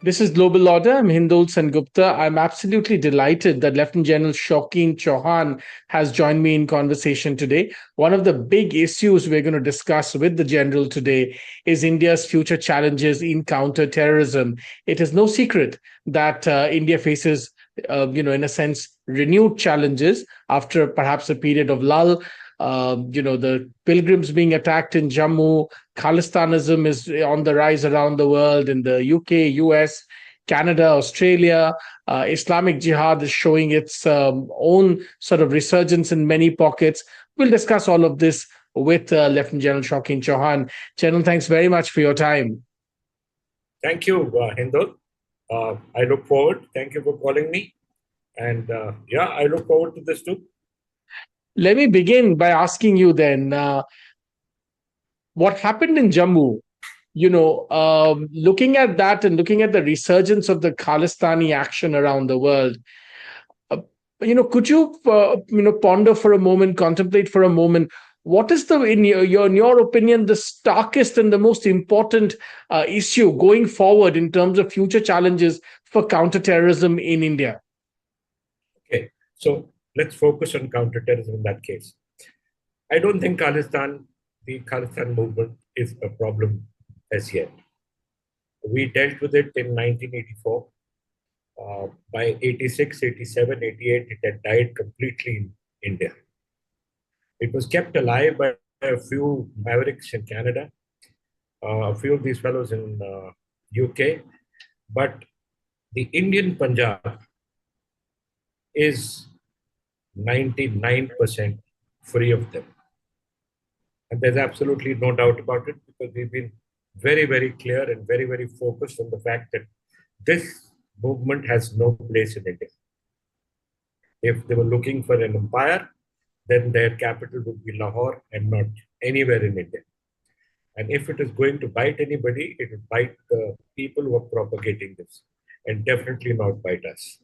This is Global Order. I'm Hindol Sengupta. I'm absolutely delighted that Lieutenant General Shokin Chauhan has joined me in conversation today. One of the big issues we're going to discuss with the General today is India's future challenges in counter-terrorism. It is no secret that India faces, in a sense, renewed challenges after perhaps a period of lull. The pilgrims being attacked in Jammu, Khalistanism is on the rise around the world in the UK, US, Canada, Australia. Islamic Jihad is showing its own sort of resurgence in many pockets. We'll discuss all of this with Lieutenant General Shokin Chauhan. General, thanks very much for your time. Thank you, Hindol. I look forward. Thank you for calling me. And I look forward to this too. Let me begin by asking you then, what happened in Jammu? Looking at that and looking at the resurgence of the Khalistani action around the world, could you, ponder for a moment, contemplate for a moment, what is in your opinion, the starkest and the most important issue going forward in terms of future challenges for counterterrorism in India? Okay, so let's focus on counterterrorism in that case. I don't think the Khalistan movement is a problem as yet. We dealt with it in 1984. By 86, 87, 88, it had died completely in India. It was kept alive by a few mavericks in Canada, a few of these fellows in UK, but the Indian Punjab is 99% free of them. And there's absolutely no doubt about it, because we've been very, very clear and very, very focused on the fact that this movement has no place in India. If they were looking for an empire, then their capital would be Lahore and not anywhere in India. And if it is going to bite anybody, it would bite the people who are propagating this, and definitely not bite us.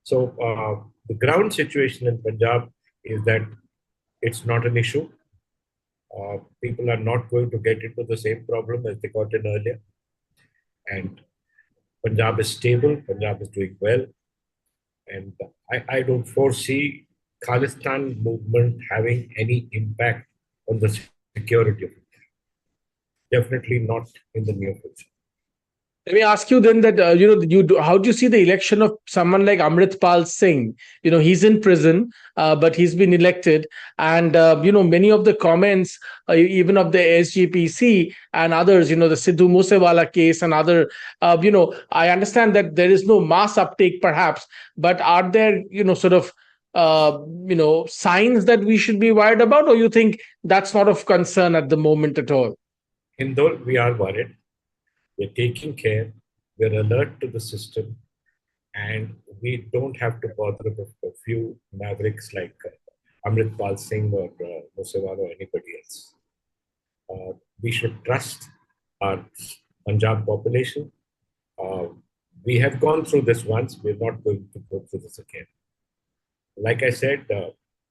So the ground situation in Punjab is that it's not an issue. People are not going to get into the same problem as they got in earlier. And Punjab is stable, Punjab is doing well. And I don't foresee Khalistan movement having any impact on the security of India. Definitely not in the near future. Let me ask you then that, how do you see the election of someone like Amritpal Singh? He's in prison, but he's been elected. And, many of the comments, even of the SGPC and others, the Sidhu Moosewala case and other, I understand that there is no mass uptake perhaps, but are there, signs that we should be worried about, or you think that's not of concern at the moment at all? Hindol, we are worried. We're taking care, we're alert to the system, and we don't have to bother with a few mavericks like Amritpal Singh or Moosewala or anybody else. We should trust our Punjab population. We have gone through this once, we're not going to go through this again. Like I said,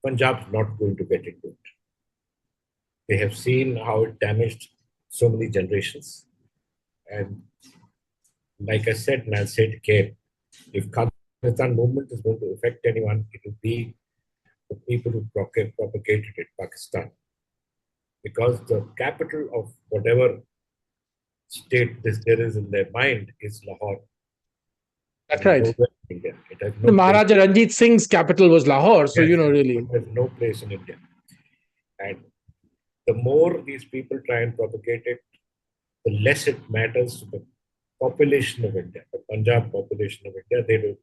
Punjab's not going to get into it. They have seen how it damaged so many generations. And like I said, and I'll say it again, if Khalistan movement is going to affect anyone, it will be the people who propagated it, Pakistan. Because the capital of whatever state there is in their mind is Lahore. That's right. India. It has no Maharaja Ranjit Singh's capital was Lahore, so yes, really. It has no place in India. And the more these people try and propagate it, the less it matters to the population of India, the Punjab population of India.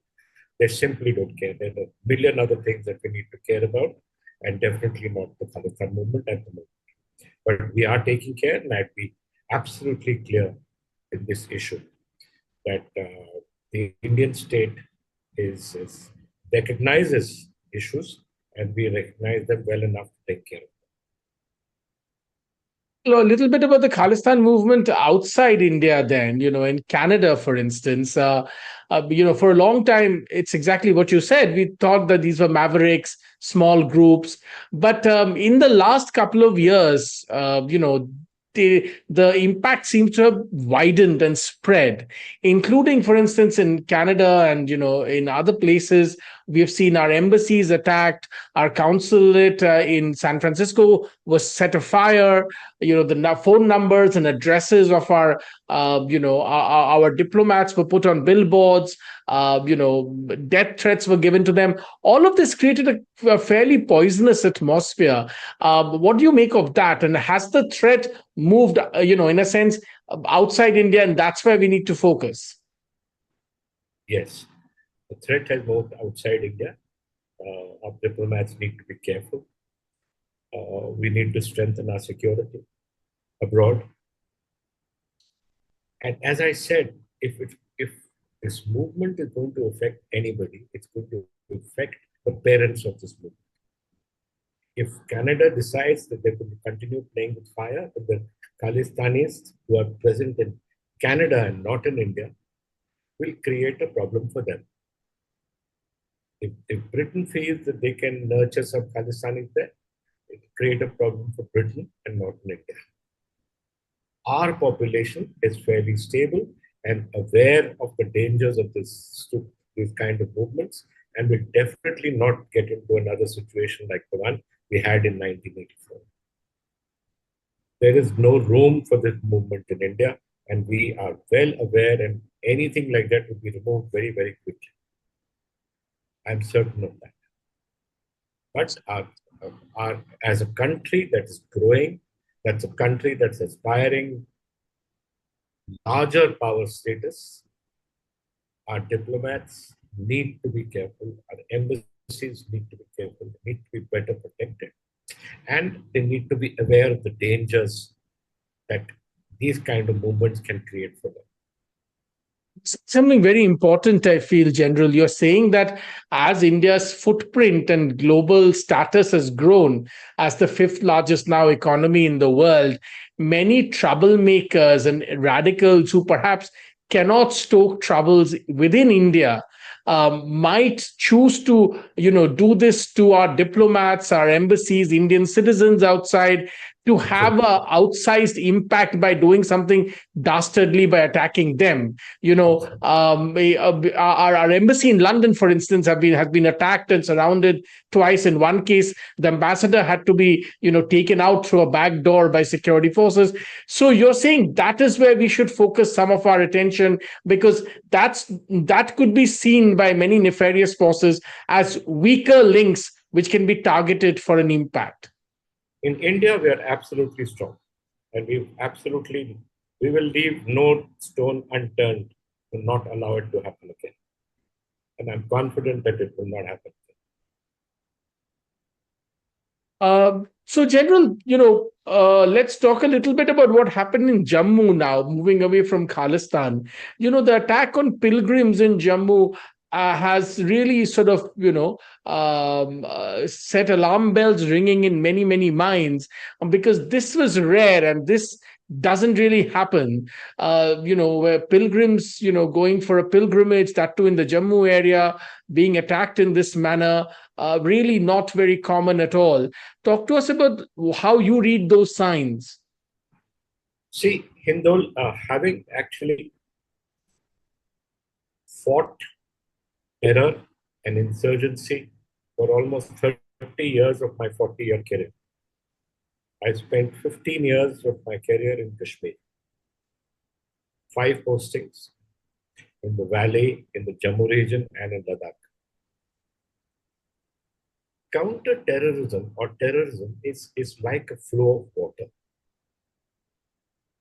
They simply don't care. There are a million other things that we need to care about, and definitely not the Khalistan movement at the moment. But we are taking care, and I'd be absolutely clear in this issue that the Indian state recognizes issues, and we recognize them well enough to take care of them. A little bit about the Khalistan movement outside India then, in Canada, for instance. For a long time, it's exactly what you said. We thought that these were mavericks, small groups. But in the last couple of years, the impact seems to have widened and spread, including, for instance, in Canada and in other places. We have seen our embassies attacked. Our consulate in San Francisco was set afire. The phone numbers and addresses of our diplomats were put on billboards. Death threats were given to them. All of this created a fairly poisonous atmosphere. What do you make of that? And has the threat moved, in a sense, outside India, and that's where we need to focus? Yes, the threat has moved outside India. Our diplomats need to be careful. We need to strengthen our security abroad. And as I said, if this movement is going to affect anybody, it's going to affect the parents of this movement. If Canada decides that they're going to continue playing with fire, then the Khalistanis who are present in Canada and not in India will create a problem for them. If Britain feels that they can nurture some Khalistanis there, it will create a problem for Britain and not in India. Our population is fairly stable and aware of the dangers of these kind of movements, and will definitely not get into another situation like the one we had in 1984. There is no room for this movement in India, and we are well aware, and anything like that will be removed very, very quickly. I'm certain of that. But as a country that is growing, that's a country that's aspiring larger power status, our diplomats need to be careful, our embassies need to be careful, they need to be better protected, and they need to be aware of the dangers that these kind of movements can create for them. Something very important, I feel, General. You're saying that as India's footprint and global status has grown as the fifth largest now economy in the world, many troublemakers and radicals who perhaps cannot stoke troubles within India might choose to, do this to our diplomats, our embassies, Indian citizens outside, to have an outsized impact by doing something dastardly by attacking them. Our embassy in London, for instance, has been attacked and surrounded twice. In one case, the ambassador had to be, taken out through a back door by security forces. So you're saying that is where we should focus some of our attention, because that could be seen by many nefarious forces as weaker links which can be targeted for an impact. In India, we are absolutely strong, and we will leave no stone unturned to not allow it to happen again. And I'm confident that it will not happen again. So, General, let's talk a little bit about what happened in Jammu now, moving away from Khalistan. The attack on pilgrims in Jammu has really sort of, set alarm bells ringing in many, many minds, because this was rare and this doesn't really happen. Where pilgrims, going for a pilgrimage, that too in the Jammu area, being attacked in this manner, really not very common at all. Talk to us about how you read those signs. See, Hindol, having actually fought terror and insurgency for almost 30 years of my 40-year career. I spent 15 years of my career in Kashmir. 5 postings in the valley, in the Jammu region, and in Ladakh. Counter-terrorism or terrorism is like a flow of water.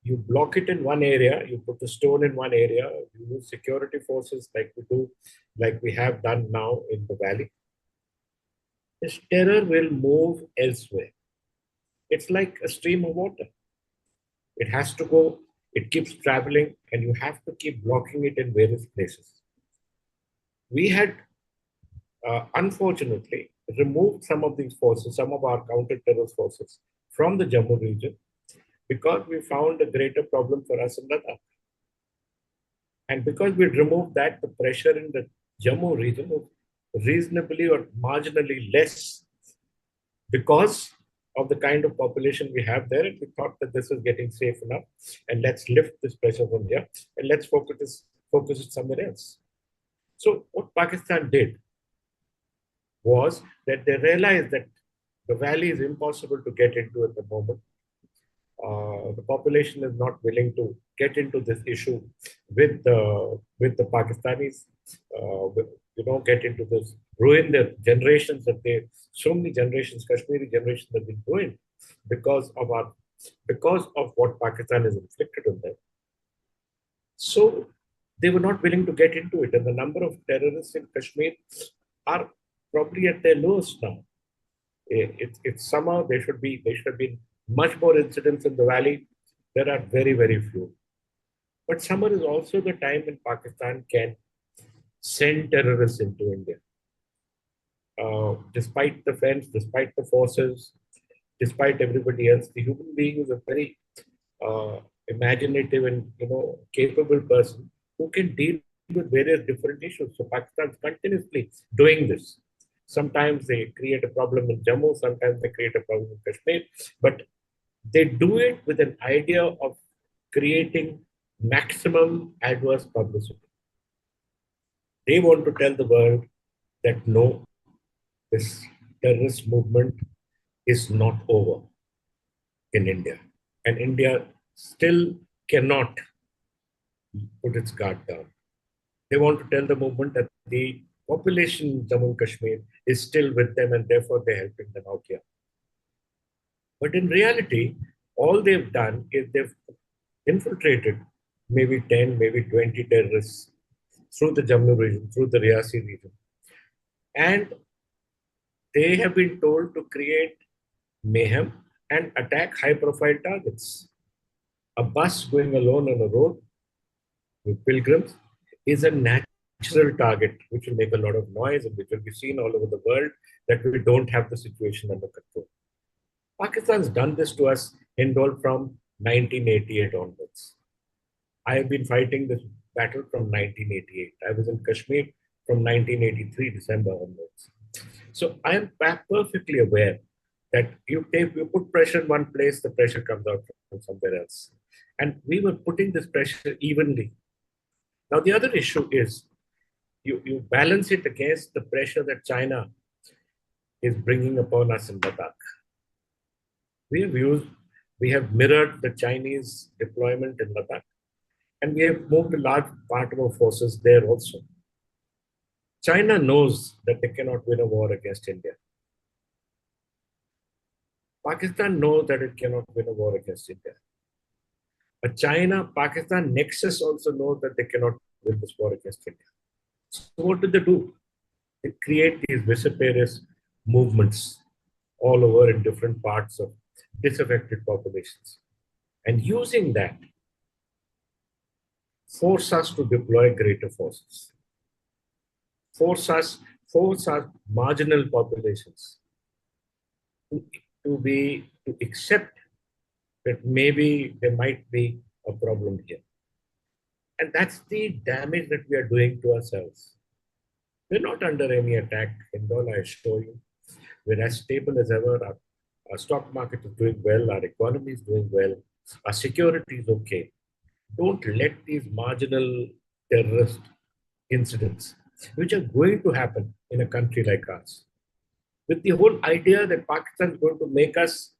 You block it in one area, you put a stone in one area, you use security forces like we have done now in the valley. This terror will move elsewhere. It's like a stream of water. It has to go, it keeps traveling, and you have to keep blocking it in various places. We had, unfortunately, removed some of these forces, some of our counter-terrorist forces from the Jammu region, because we found a greater problem for us in Ladakh. And because we removed that, the pressure in the Jammu region was reasonably or marginally less, because of the kind of population we have there, and we thought that this is getting safe enough, and let's lift this pressure from here, and let's focus it somewhere else. So what Pakistan did was that they realized that the valley is impossible to get into at the moment. The population is not willing to get into this issue with the Pakistanis. Get into this, ruin the generations that they, so many generations, Kashmiri generations have been ruined because of what Pakistan has inflicted on them. So they were not willing to get into it, and the number of terrorists in Kashmir are probably at their lowest now. It's somehow there should have been much more incidents in the valley. There are very, very few. But summer is also the time when Pakistan can send terrorists into India. Despite the fence, despite the forces, despite everybody else, the human being is a very imaginative and capable person who can deal with various different issues. So Pakistan is continuously doing this. Sometimes they create a problem in Jammu, sometimes they create a problem in Kashmir, but they do it with an idea of creating maximum adverse publicity. They want to tell the world that no, this terrorist movement is not over in India. And India still cannot put its guard down. They want to tell the movement that the population in Jammu and Kashmir is still with them and therefore they're helping them out here. But in reality, all they've done is they've infiltrated maybe 10, maybe 20 terrorists through the Jammu region, through the Riyasi region. And they have been told to create mayhem and attack high-profile targets. A bus going alone on a road with pilgrims is a natural target which will make a lot of noise and which will be seen all over the world that we don't have the situation under control. Pakistan's done this to us, Hindol, from 1988 onwards. I have been fighting this battle from 1988. I was in Kashmir from 1983, December onwards. So I am perfectly aware that you put pressure in one place, the pressure comes out from somewhere else. And we were putting this pressure evenly. Now, the other issue is you balance it against the pressure that China is bringing upon us in Ladakh. We have mirrored the Chinese deployment in Ladakh, and we have moved a large part of our forces there also. China knows that they cannot win a war against India. Pakistan knows that it cannot win a war against India. A China-Pakistan nexus also knows that they cannot win this war against India. So what do? They create these vociferous movements all over in different parts of disaffected populations. And using that, force us to deploy greater forces. Force our marginal populations to accept that maybe there might be a problem here. And that's the damage that we are doing to ourselves. We're not under any attack, Hindol, I assure you. We're as stable as ever. Our stock market is doing well. Our economy is doing well. Our security is okay. Don't let these marginal terrorist incidents, which are going to happen in a country like ours, with the whole idea that Pakistan is going to make us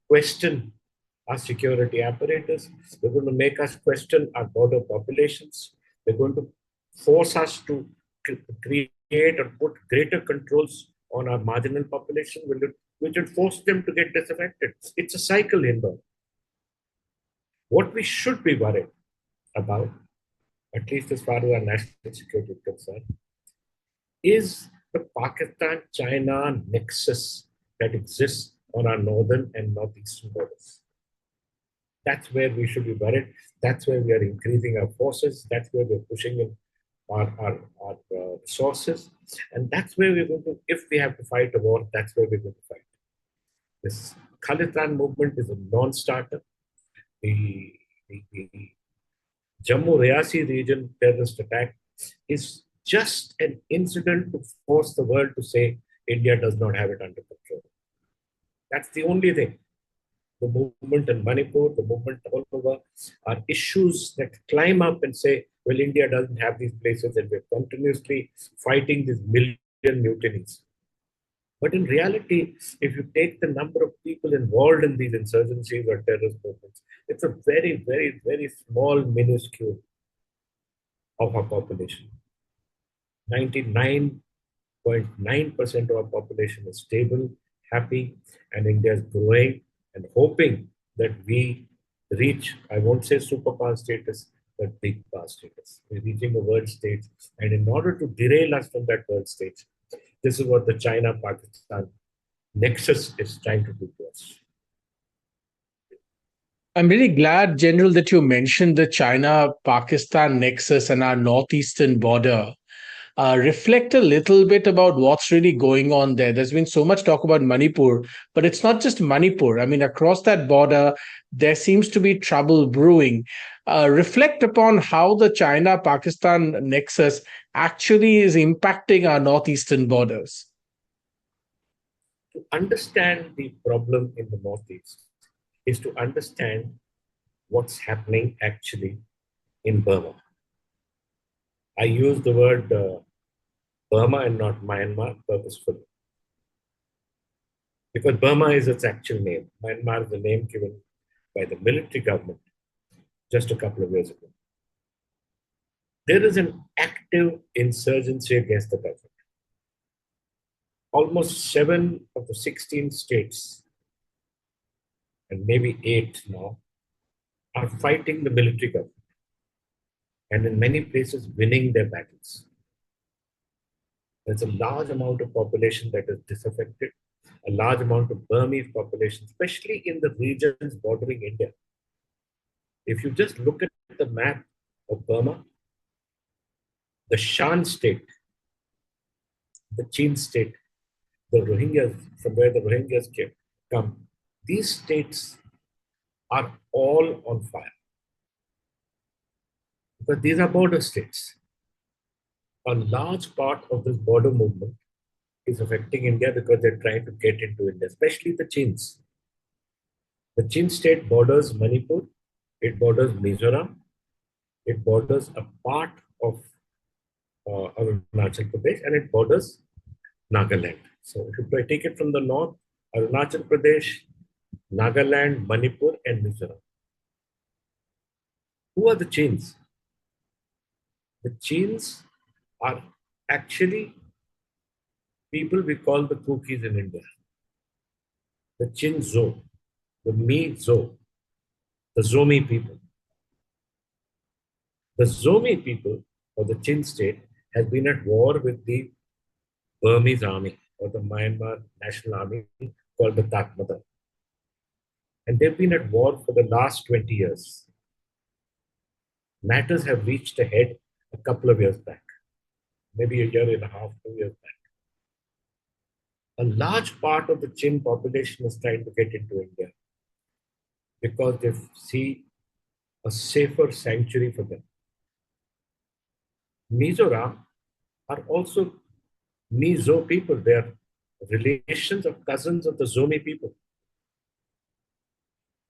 question our security apparatus, they're going to make us question our border populations, they're going to force us to create or put greater controls on our marginal population, which will force them to get disaffected. It's a cycle involved. What we should be worried about, at least as far as our national security is concerned, is the Pakistan-China nexus that exists on our northern and northeastern borders. That's where we should be worried. That's where we are increasing our forces. That's where we're pushing in our resources. And that's where we're going to, if we have to fight a war, that's where we're going to fight. This Khalistan movement is a non-starter. The Jammu-Riyasi region terrorist attack is just an incident to force the world to say India does not have it under control. That's the only thing. The movement in Manipur, the movement all over, are issues that climb up and say, well, India doesn't have these places and we're continuously fighting these million mutinies. But in reality, if you take the number of people involved in these insurgencies or terrorist movements, it's a very, very, very small minuscule of our population. 99.9% of our population is stable, happy, and India is growing and hoping that we reach, I won't say superpower status, but big power status. We're reaching a world stage. And in order to derail us from that world stage, this is what the China-Pakistan nexus is trying to do to us. I'm really glad, General, that you mentioned the China Pakistan nexus and our northeastern border. Reflect a little bit about what's really going on there. There's been so much talk about Manipur, but it's not just Manipur. I mean, across that border, there seems to be trouble brewing. Reflect upon how the China Pakistan nexus actually is impacting our northeastern borders. To understand the problem in the Northeast is to understand what's happening actually in Burma. I use the word Burma and not Myanmar purposefully. Because Burma is its actual name. Myanmar is the name given by the military government just a couple of years ago. There is an active insurgency against the government. Almost 7 of the 16 states, and maybe 8 now, are fighting the military government. And in many places, winning their battles. There's a large amount of population that is disaffected, a large amount of Burmese population, especially in the regions bordering India. If you just look at the map of Burma, the Shan state, the Chin state, the Rohingyas, from where the Rohingyas come, these states are all on fire. Because these are border states. A large part of this border movement is affecting India because they're trying to get into India, especially the Chins. The Chin state borders Manipur, it borders Mizoram, it borders a part of Arunachal Pradesh, and it borders Nagaland. So if you take it from the north, Arunachal Pradesh, Nagaland, Manipur, and Mizoram. Who are the Chins? The Chins are actually people we call the cookies in India. The Chinzo, the Mizo, the Zomi people. The Zomi people, or the Chin state, has been at war with the Burmese army, or the Myanmar National Army, called the Tatmadaw. And they've been at war for the last 20 years. Matters have reached a head a couple of years back, maybe a year and a half, 2 years back. A large part of the Chin population is trying to get into India because they see a safer sanctuary for them. Mizoram are also Mizo people. They are relations or cousins of the Zomi people.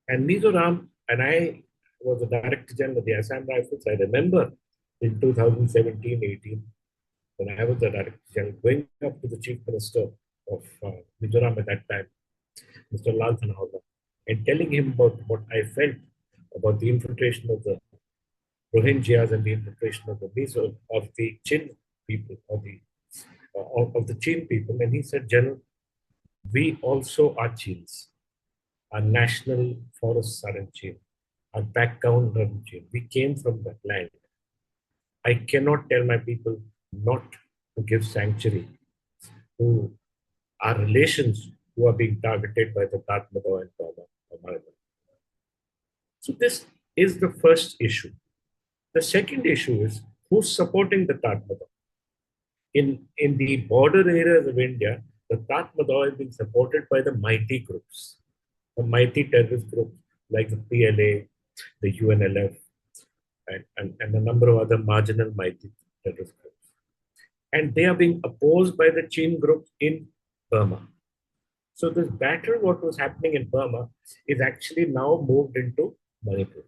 And Mizoram, and I was the Director General of the Assam Rifles. I remember in 2017-18, when I was the Director General, going up to the Chief Minister of Mizoram at that time, Mr. Lal Thanawala, and telling him about what I felt about the infiltration of the Rohingyas and the infiltration of the Mizo, of the Chin people, or the of the Chin people. And he said, General, we also are Chins. Our national forests are in Chin. Our background are in Chin. We came from that land. I cannot tell my people not to give sanctuary to our relations who are being targeted by the Tatmadaw and Burma. So this is the first issue. The second issue is who's supporting the Tatmadaw. In the border areas of India, the Tatmadaw is being supported by the mighty groups, the mighty terrorist groups like the PLA, the UNLF, and a number of other marginal mighty terrorist groups. And they are being opposed by the Chin group in Burma. So this battle, what was happening in Burma, is actually now moved into Manipur.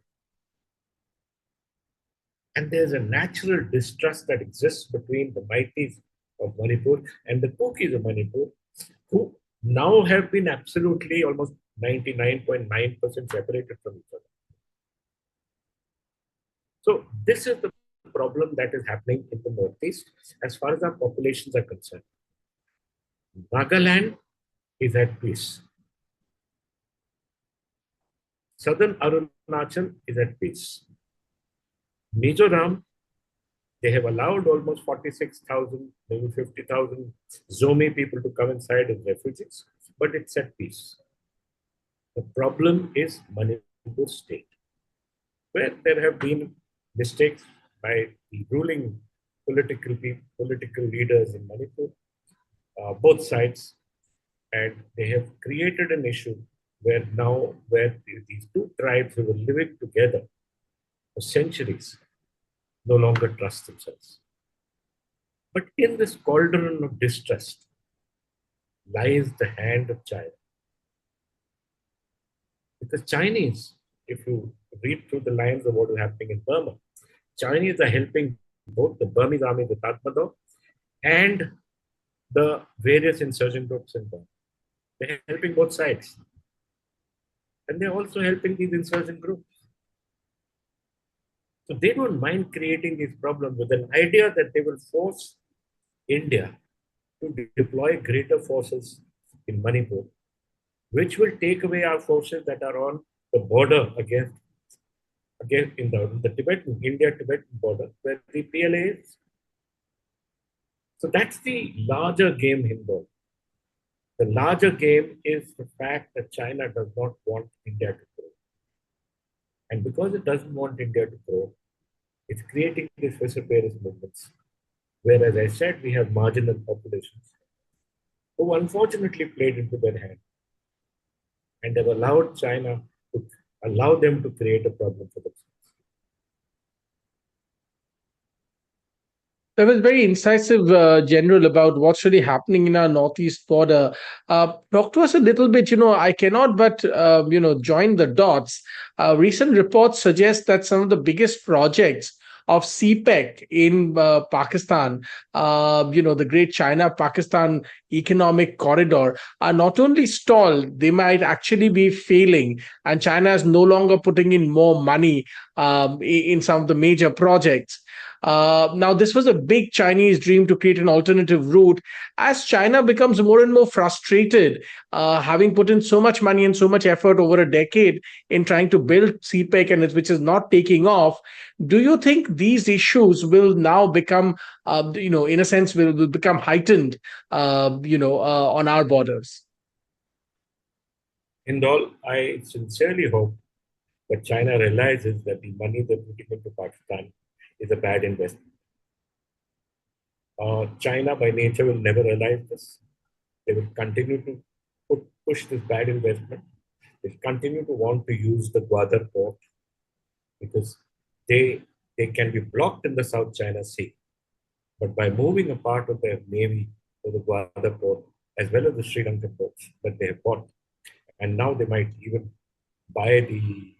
And there's a natural distrust that exists between the Maitis of Manipur and the Kukis of Manipur, who now have been absolutely almost 99.9% separated from each other. So this is the problem that is happening in the Northeast as far as our populations are concerned. Nagaland is at peace. Southern Arunachal is at peace. Mizoram, they have allowed almost 46,000, maybe 50,000 Zomi people to come inside as refugees, but it's at peace. The problem is Manipur state, where there have been mistakes by the ruling political leaders in Manipur, both sides, and they have created an issue where now, where these two tribes who were living together for centuries no longer trust themselves. But in this cauldron of distrust lies the hand of China. Because Chinese, if you read through the lines of what is happening in Burma, Chinese are helping both the Burmese army, the Tatmadaw, and the various insurgent groups in Burma. They're helping both sides. And they're also helping these insurgent groups. So they don't mind creating these problems with an idea that they will force India to deploy greater forces in Manipur, which will take away our forces that are on the border against in the Tibetan, India-Tibetan border, where the PLA is. So that's the larger game, Hindol. The larger game is the fact that China does not want India to grow. And because it doesn't want India to grow, it's creating these perseverance movements, where, as I said, we have marginal populations who unfortunately played into their hand and have allowed China to allow them to create a problem for themselves. That was very incisive, General, about what's really happening in our northeast border. Talk to us a little bit. I cannot but join the dots. Recent reports suggest that some of the biggest projects of CPEC in Pakistan, the Great China-Pakistan Economic Corridor, are not only stalled, they might actually be failing, and China is no longer putting in more money in some of the major projects. Now, this was a big Chinese dream to create an alternative route. As China becomes more and more frustrated, having put in so much money and so much effort over a decade in trying to build CPEC, and which is not taking off, do you think these issues will now become, in a sense, will become heightened, on our borders? Hindol, I sincerely hope that China realizes that the money they're putting into Pakistan is a bad investment. China, by nature, will never realize this. They will continue to push this bad investment. They'll continue to want to use the Gwadar port because they can be blocked in the South China Sea. But by moving a part of their navy to the Gwadar port, as well as the Sri Lankan ports that they have bought, and now they might even buy the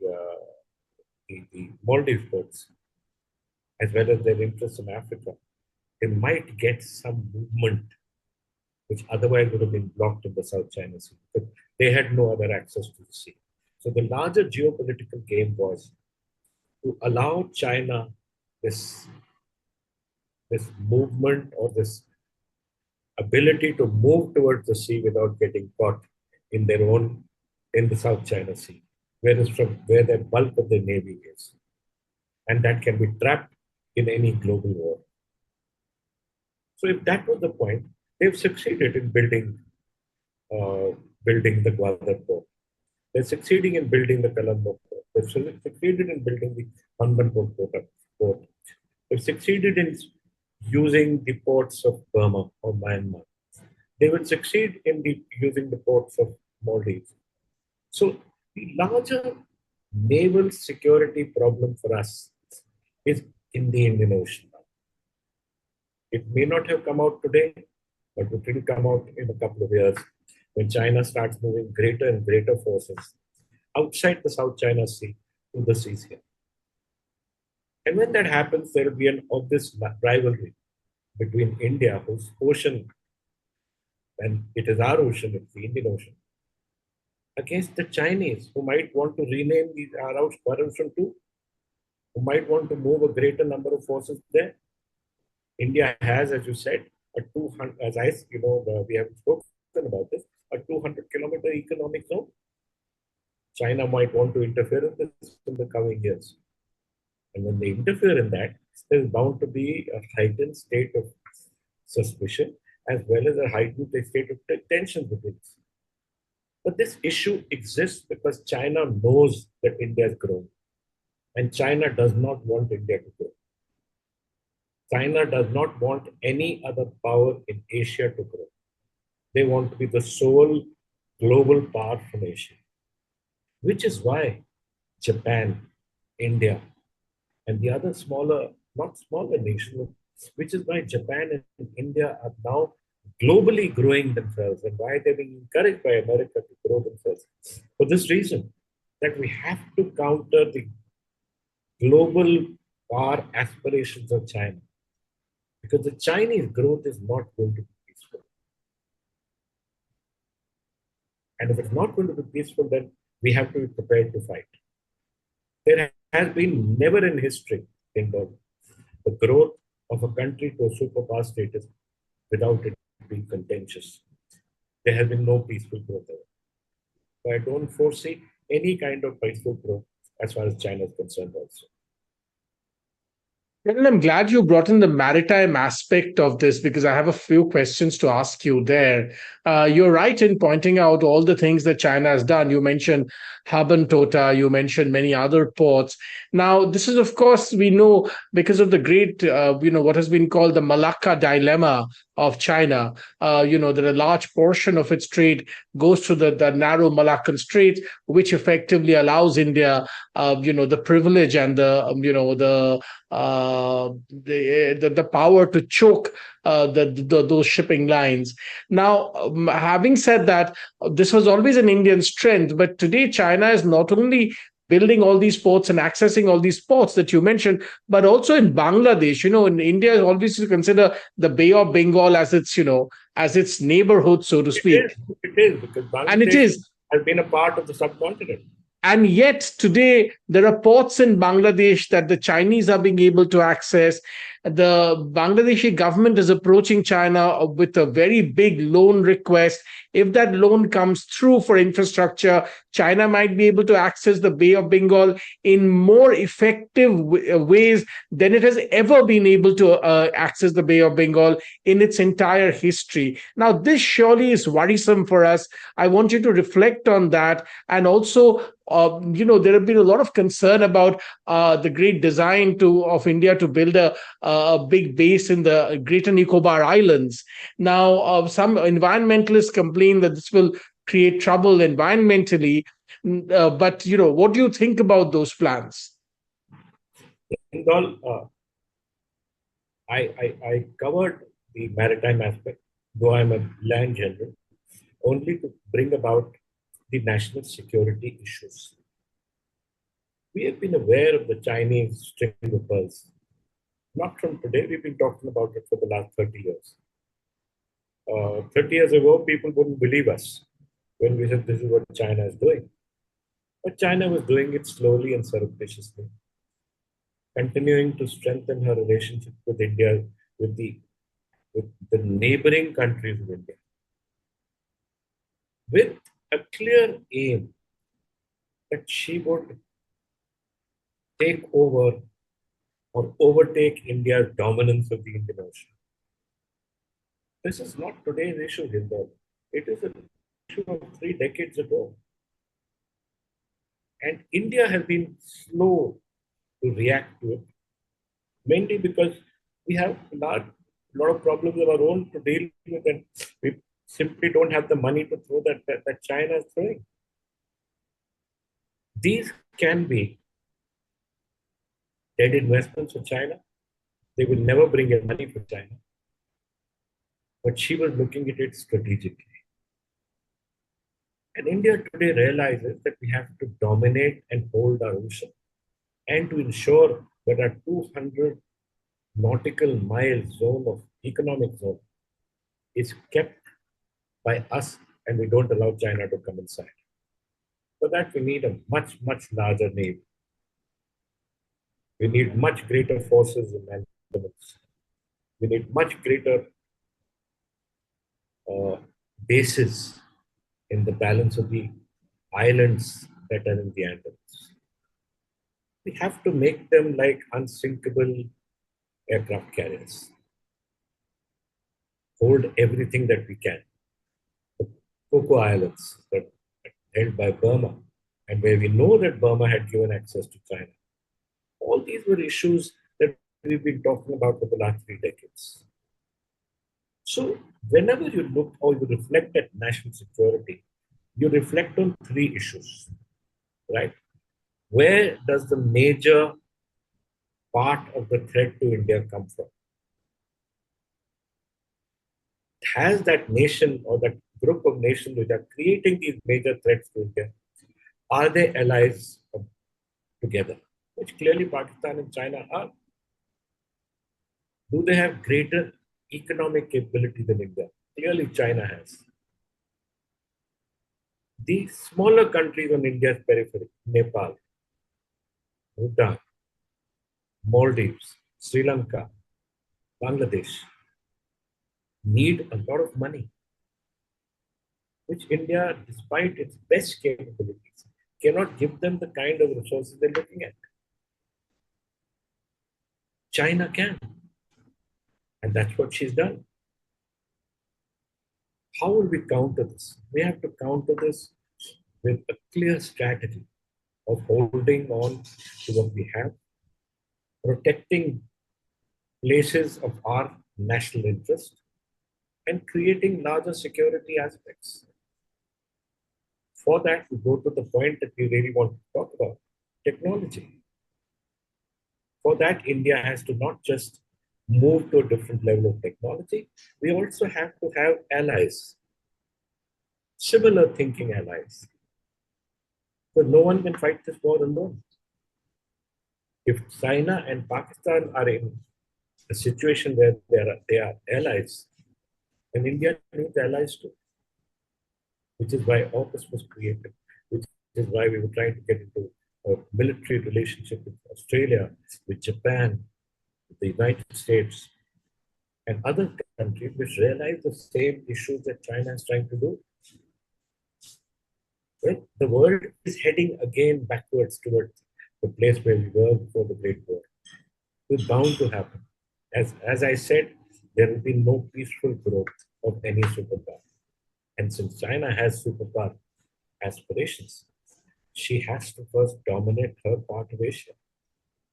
Maldives ports, as well as their interests in Africa, they might get some movement which otherwise would have been blocked in the South China Sea. But they had no other access to the sea. So the larger geopolitical game was to allow China this movement or this ability to move towards the sea without getting caught in the South China Sea, where the bulk of the navy is. And that can be trapped in any global war. So if that was the point, they've succeeded in building the Gwadar port. They're succeeding in building the Colombo port. They've succeeded in building the Hanbanpur port. They've succeeded in using the ports of Burma or Myanmar. They will succeed in using the ports of Maldives. So the larger naval security problem for us is in the Indian Ocean. It may not have come out today, but it will come out in a couple of years when China starts moving greater and greater forces outside the South China Sea to the seas here. And when that happens, there will be an obvious rivalry between India, whose ocean, and it is our ocean, it's the Indian Ocean, against the Chinese, who might want to rename these our ocean too, who might want to move a greater number of forces there. India has, as you said, a 200, as I, we have spoken about this, a 200-kilometer economic zone. China might want to interfere in this in the coming years. And when they interfere in that, there's bound to be a heightened state of suspicion as well as a heightened state of tension between us. But this issue exists because China knows that India is growing. And China does not want India to grow. China does not want any other power in Asia to grow. They want to be the sole global power from Asia, which is why Japan, India, and the other smaller, not smaller nations, which is why Japan and India are now globally growing themselves and why they're being encouraged by America to grow themselves. For this reason, that we have to counter the global power aspirations of China. Because the Chinese growth is not going to be peaceful. And if it's not going to be peaceful, then we have to be prepared to fight. There has been never in history, Hindol, the growth of a country to a superpower status without it being contentious. There has been no peaceful growth ever. So I don't foresee any kind of peaceful growth as far as China is concerned also. And I'm glad you brought in the maritime aspect of this because I have a few questions to ask you there. You're right in pointing out all the things that China has done. You mentioned Tota, you mentioned many other ports. Now, this is, of course, we know because of the great, what has been called the Malacca dilemma of China, that a large portion of its trade goes through the narrow Malaccan Strait, which effectively allows India, the privilege and the power to choke those shipping lines. Now, having said that, this was always an Indian strength, but today China is not only building all these ports and accessing all these ports that you mentioned, but also in Bangladesh. In India is always to consider the Bay of Bengal as its neighborhood, so to speak. It is because And it Bangladesh is. has been a part of the subcontinent. And yet today, there are ports in Bangladesh that the Chinese are being able to access. The Bangladeshi government is approaching China with a very big loan request. If that loan comes through for infrastructure, China might be able to access the Bay of Bengal in more effective ways than it has ever been able to access the Bay of Bengal in its entire history. Now, this surely is worrisome for us. I want you to reflect on that. And also, there have been a lot of concern about the great design of India to build a big base in the Greater Nicobar Islands. Now, some environmentalists complain that this will create trouble environmentally. But what do you think about those plans? I covered the maritime aspect, though I'm a land general, only to bring about the national security issues. We have been aware of the Chinese string of pearls. Not from today, we've been talking about it for the last 30 years. 30 years ago, people wouldn't believe us when we said this is what China is doing. But China was doing it slowly and surreptitiously, continuing to strengthen her relationship with India, with the neighboring countries of India, with a clear aim that she would take over or overtake India's dominance of the Indian Ocean. This is not today's issue, Hindol. It is an issue of 3 decades ago. And India has been slow to react to it, mainly because we have a lot of problems of our own to deal with, and we simply don't have the money to throw that China is throwing. These can be dead investments for China. They will never bring in money for China. But she was looking at it strategically. And India today realizes that we have to dominate and hold our ocean and to ensure that our 200 nautical mile zone of economic zone is kept by us and we don't allow China to come inside. For that, we need a much, much larger navy. We need much greater forces in Andamans. We need much greater uh, bases in the balance of the islands that are in the Andamans. We have to make them like unsinkable aircraft carriers. Hold everything that we can. The Cocoa Islands that are held by Burma, and where we know that Burma had given access to China. All these were issues that we've been talking about for the last 3 decades. So whenever you look or you reflect at national security, you reflect on 3 issues, right? Where does the major part of the threat to India come from? Has that nation or that group of nations which are creating these major threats to India, are they allies together? Which clearly Pakistan and China are. Do they have greater economic capability than India? Clearly China has. The smaller countries on India's periphery, Nepal, Bhutan, Maldives, Sri Lanka, Bangladesh, need a lot of money, which India, despite its best capabilities, cannot give them the kind of resources they're looking at. China can, and that's what she's done. How will we counter this? We have to counter this with a clear strategy of holding on to what we have, protecting places of our national interest, and creating larger security aspects. For that, we go to the point that we really want to talk about technology. For that, India has to not just move to a different level of technology, we also have to have allies, similar thinking allies. So no one can fight this war alone. If China and Pakistan are in a situation where they are allies, then India needs allies too, which is why AUKUS was created, which is why we were trying to get into a military relationship with Australia, with Japan, with the United States, and other countries which realize the same issues that China is trying to do. Well, the world is heading again backwards towards the place where we were before the Great War. It's bound to happen. As I said, there will be no peaceful growth of any superpower. And since China has superpower aspirations, she has to first dominate her part of Asia.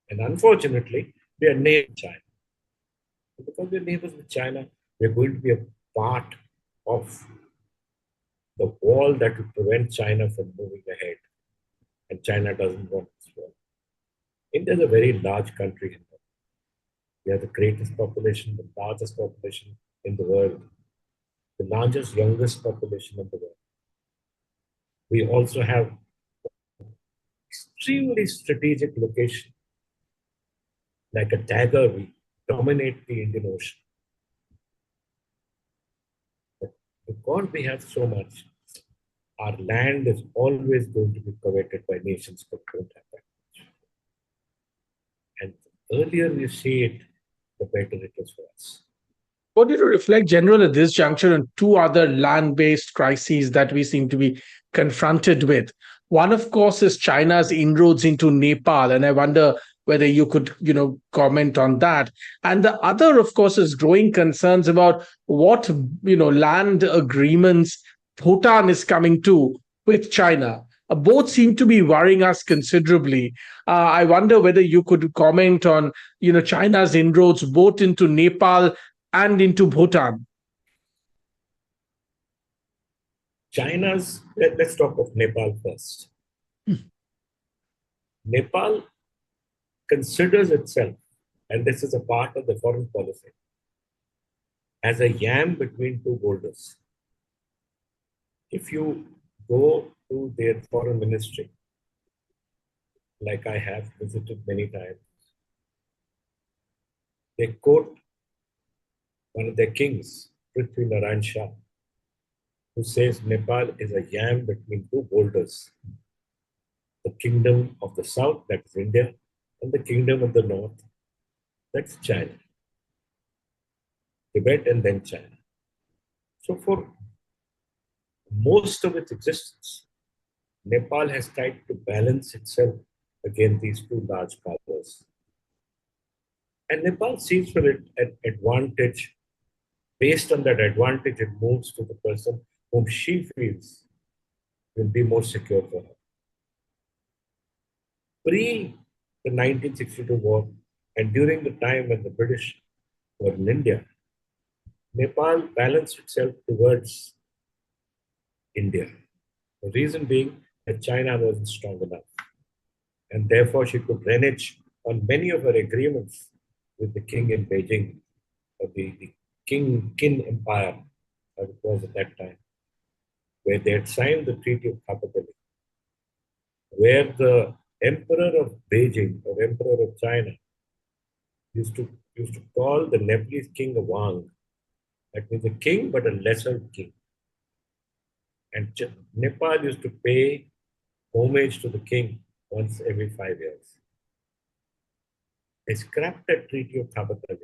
And unfortunately, we are neighbors with China. And because we're neighbors with China, we're going to be a part of the wall that will prevent China from moving ahead. And China doesn't want this wall. India is a very large country. We have the greatest population, the largest population in the world, the largest, youngest population in the world. We also have extremely strategic location. Like a dagger, we dominate the Indian Ocean. But because we have so much, our land is always going to be coveted by nations that don't have that much. And the earlier we see it, the better it is for us. I want you to reflect, General, at this juncture on two other land based crises that we seem to be confronted with. One, of course, is China's inroads into Nepal. And I wonder whether you could, comment on that. And the other, of course, is growing concerns about what, land agreements Bhutan is coming to with China. Both seem to be worrying us considerably. I wonder whether you could comment on, China's inroads both into Nepal and into Bhutan. Let's talk of Nepal first. Nepal considers itself, and this is a part of the foreign policy, as a yam between two boulders. If you go to their foreign ministry, like I have visited many times, they quote one of their kings, Prithvi Narayan Shah, who says Nepal is a yam between two boulders, the kingdom of the south, that is India, and the kingdom of the north, that's China. Tibet and then China. So for most of its existence, Nepal has tried to balance itself against these two large powers. And Nepal sees for it an advantage. Based on that advantage, it moves to the person whom she feels will be more secure for her. Pre the 1962 war and during the time when the British were in India, Nepal balanced itself towards India. The reason being that China wasn't strong enough. And therefore, she could renege on many of her agreements with the king in Beijing, or the Qin Empire, as it was at that time, where they had signed the Treaty of Khalistan, where the Emperor of Beijing or Emperor of China used to call the Nepalese king a Wang. That means a king, but a lesser king. And Nepal used to pay homage to the king once every 5 years. They scrapped that Treaty of Khalistan,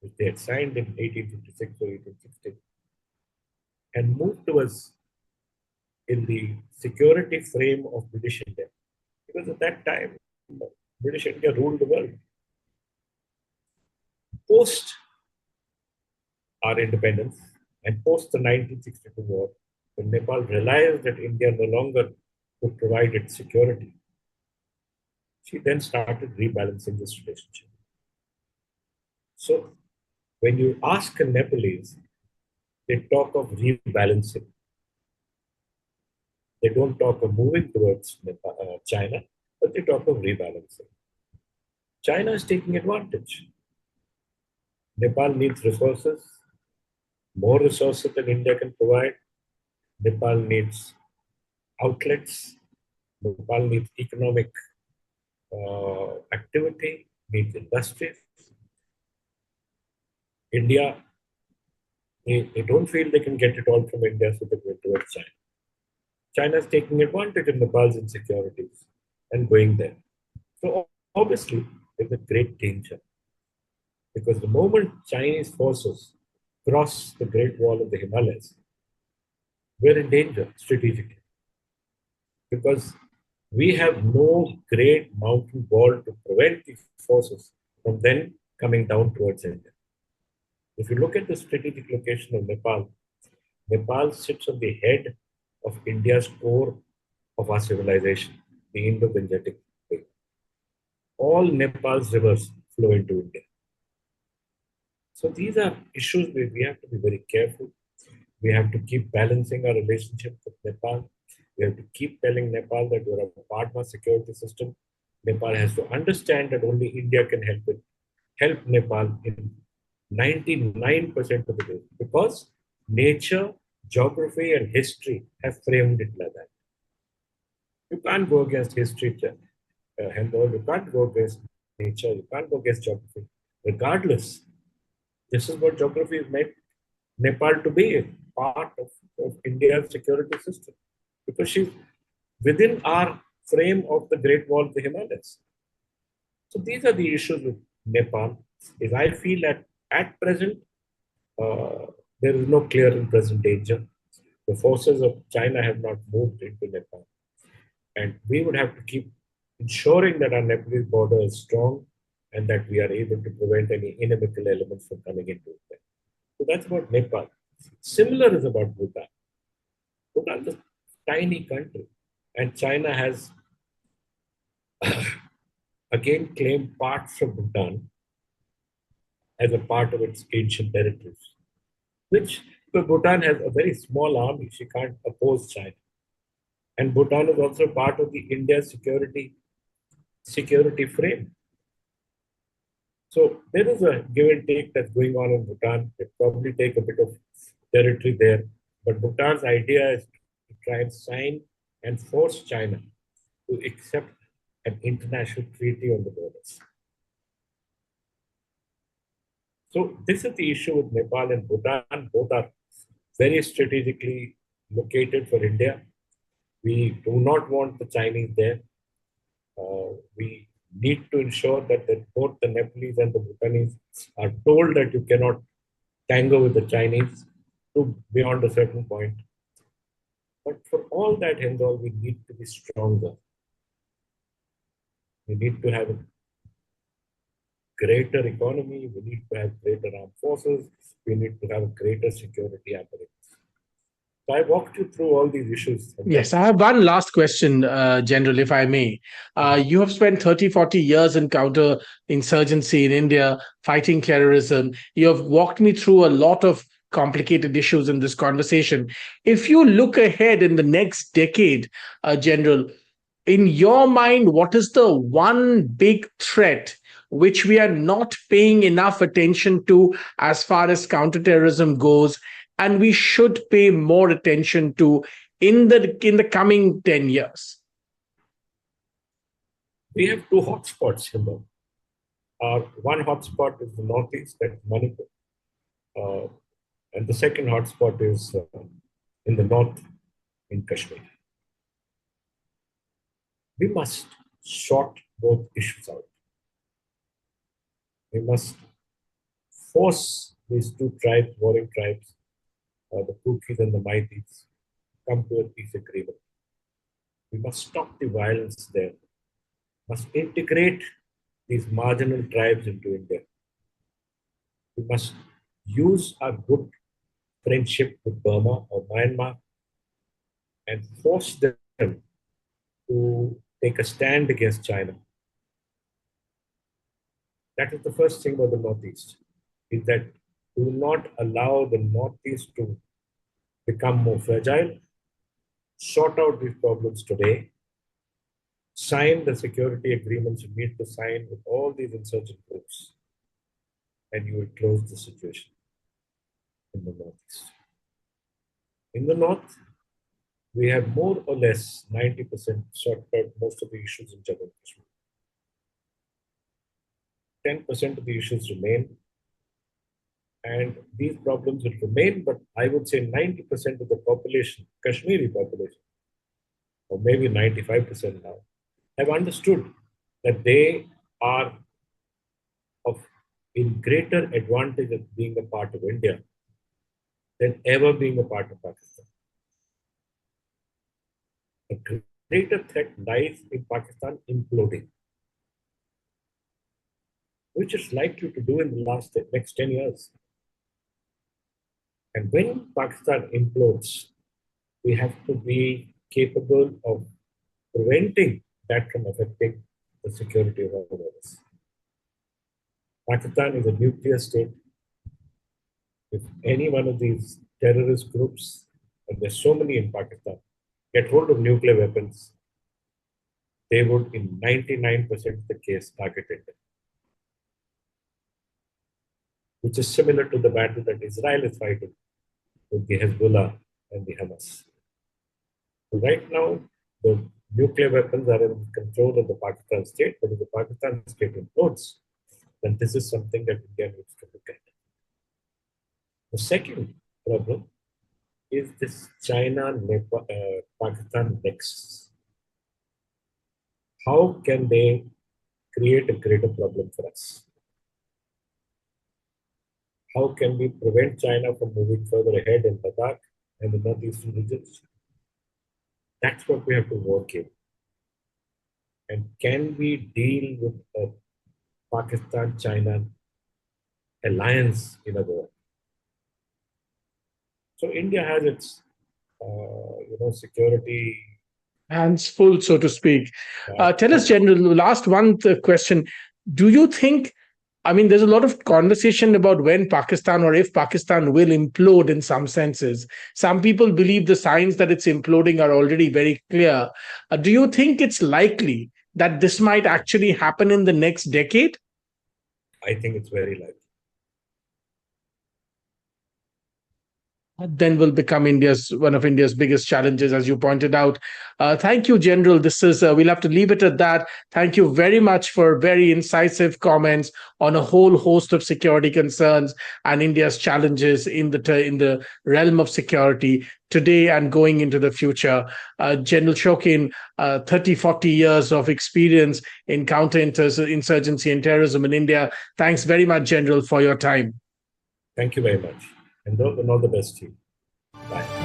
which they had signed in 1856 or 1860, and moved towards in the security frame of British India. Because at that time, British India ruled the world. Post our independence and post the 1962 war, when Nepal realized that India no longer could provide its security, she then started rebalancing this relationship. So when you ask a Nepalese, they talk of rebalancing. They don't talk of moving towards China, but they talk of rebalancing. China is taking advantage. Nepal needs resources, more resources than India can provide. Nepal needs outlets. Nepal needs economic activity, needs industries. India, they don't feel they can get it all from India, so they go towards China. China is taking advantage of Nepal's insecurities and going there. So obviously, there's a great danger. Because the moment Chinese forces cross the Great Wall of the Himalayas, we're in danger strategically. Because we have no great mountain wall to prevent these forces from then coming down towards India. If you look at the strategic location of Nepal, Nepal sits on the head of India's core of our civilization, the Indo-Gangetic Way. All Nepal's rivers flow into India. So these are issues where we have to be very careful. We have to keep balancing our relationship with Nepal. We have to keep telling Nepal that we're a part of our security system. Nepal has to understand that only India can help Nepal in 99% of the way. Because nature, geography, and history have framed it like that. You can't go against history, Hindol. You can't go against nature. You can't go against geography. Regardless, this is what geography is meant Nepal to be a part of India's security system. Because she's within our frame of the Great Wall of the Himalayas. So these are the issues with Nepal. Is I feel that at present, there is no clear and present danger. The forces of China have not moved into Nepal. And we would have to keep ensuring that our Nepalese border is strong and that we are able to prevent any inimical elements from coming into it. So that's about Nepal. Similar is about Bhutan. Bhutan is a tiny country. And China has again claimed parts of Bhutan as a part of its ancient territories, which because Bhutan has a very small army, she can't oppose China. And Bhutan is also part of the India security frame. So there is a give and take that's going on in Bhutan. They probably take a bit of territory there. But Bhutan's idea is to try and sign and force China to accept an international treaty on the borders. So this is the issue with Nepal and Bhutan. Both are very strategically located for India. We do not want the Chinese there. We need to ensure that both the Nepalese and the Bhutanese are told that you cannot tango with the Chinese to beyond a certain point. But for all that, Hindol, we need to be stronger. We need to have a greater economy. We need to have greater armed forces. We need to have a greater security apparatus. So I walked you through all these issues. Yes, I have one last question, General, if I may. You have spent 30, 40 years in counter-insurgency in India, fighting terrorism. You have walked me through a lot of complicated issues in this conversation. If you look ahead in the next decade, General, in your mind, what is the one big threat which we are not paying enough attention to as far as counterterrorism goes, and we should pay more attention to in the coming 10 years? We have two hotspots here. One hotspot is the northeast, that's Manipur. And the second hotspot is in the north, in Kashmir. We must sort both issues out. We must force these two tribes, warring tribes, the Kukis and the Maitis, come to a peace agreement. We must stop the violence there. We must integrate these marginal tribes into India. We must use our good friendship with Burma or Myanmar and force them to take a stand against China. That is the first thing about the Northeast, is that do not allow the Northeast to become more fragile. Sort out these problems today. Sign the security agreements you need to sign with all these insurgent groups, and you will close the situation in the Northeast. In the North, we have more or less 90% sorted out most of the issues in Jammu and Kashmir. 10% of the issues remain, and these problems will remain, but I would say 90% of the population, Kashmiri population, or maybe 95% now, have understood that they are in greater advantage of being a part of India than ever being a part of Pakistan. The greater threat lies in Pakistan imploding, which it's likely to do in the next 10 years. And when Pakistan implodes, we have to be capable of preventing that from affecting the security of our borders. Pakistan is a nuclear state. If any one of these terrorist groups, and there's so many in Pakistan, get hold of nuclear weapons, they would, in 99% of the case, target India, which is similar to the battle that Israel is fighting with the Hezbollah and the Hamas. So right now, the nuclear weapons are in control of the Pakistan state, but if the Pakistan state implodes, then this is something that India needs to look at. The second problem is this China-Pakistan nexus. How can they create a greater problem for us? How can we prevent China from moving further ahead in Ladakh and the northeastern regions? That's what we have to work in. And can we deal with a Pakistan-China alliance in a war? So India has its, security Hands full, so to speak. Tell us, General, last one question. Do you think, I mean, there's a lot of conversation about when Pakistan or if Pakistan will implode in some senses. Some people believe the signs that it's imploding are already very clear. Do you think it's likely that this might actually happen in the next decade? I think it's very likely. then will become one of India's biggest challenges, as you pointed out. Thank you, General. We'll have to leave it at that. Thank you very much for very incisive comments on a whole host of security concerns and India's challenges in the realm of security today and going into the future. General Shokin, 30, 40 years of experience in counter-insurgency and terrorism in India. Thanks very much, General, for your time. Thank you very much. And all the best to you. Bye.